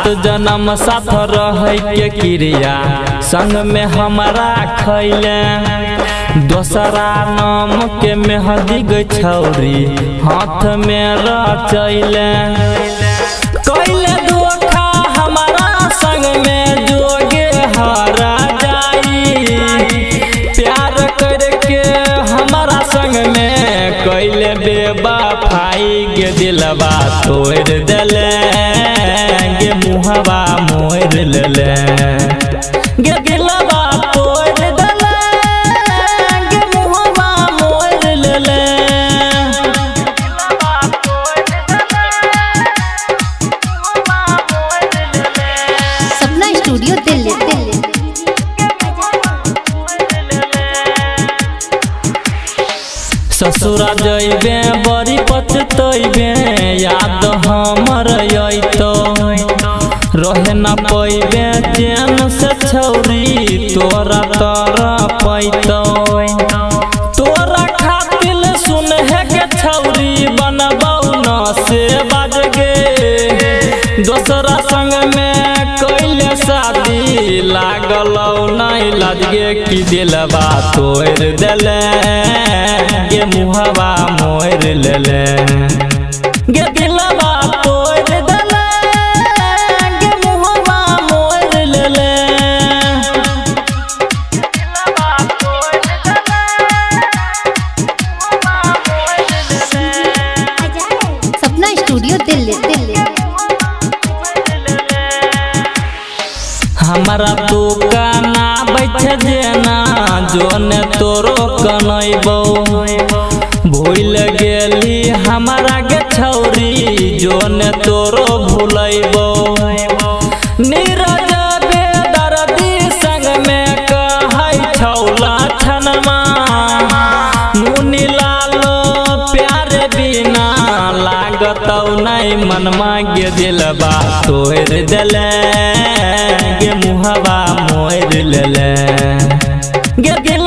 जन्म साथ रहे के क्रिया संग में हमारा खैले दोसरा नाम के मेहदी गई छौरी हाथ में रचैले कैले धोखा हमारा संग में जोगे हरा जाई प्यार करके हमारा संग में कैले बेवफाई गे दिलवा तोड़ देले गे मुहवा मोड़ लेले गे दिलवा तोड़ देले गे मुहवा मोड़ लेले। सपना स्टूडियो दिल्ली। ससुरा जइबे बड़ी पछतइबे याद हमर अइतो रहे न पैबे चैन से छौरी तोरा तोरा पैतो तोरा खातिल सुन है के छौरी बनबौ न से बाज गे दोसरा संग में कैले शादी लागल नहीं लगे कि दिलवा तोड़ देले गे मुहवा मोड़ लेले गे दिलवा तोड़ देले गे मुहवा मोड़ लेले। सपना स्टूडियो दिल्ली। हमारा दुकाना बैठे जेना जोने तोरो कनैबो भूल गेली हमारा के छौरी जोने तोरो भूलैबो नीरज बेदर्दी संग में कहै छौला छनमा मुनि लालो प्यार बिना लागतौ नहीं मनमा गे दिलवा तोड़ देले गे मुहवा मोड़ लेले गे दिल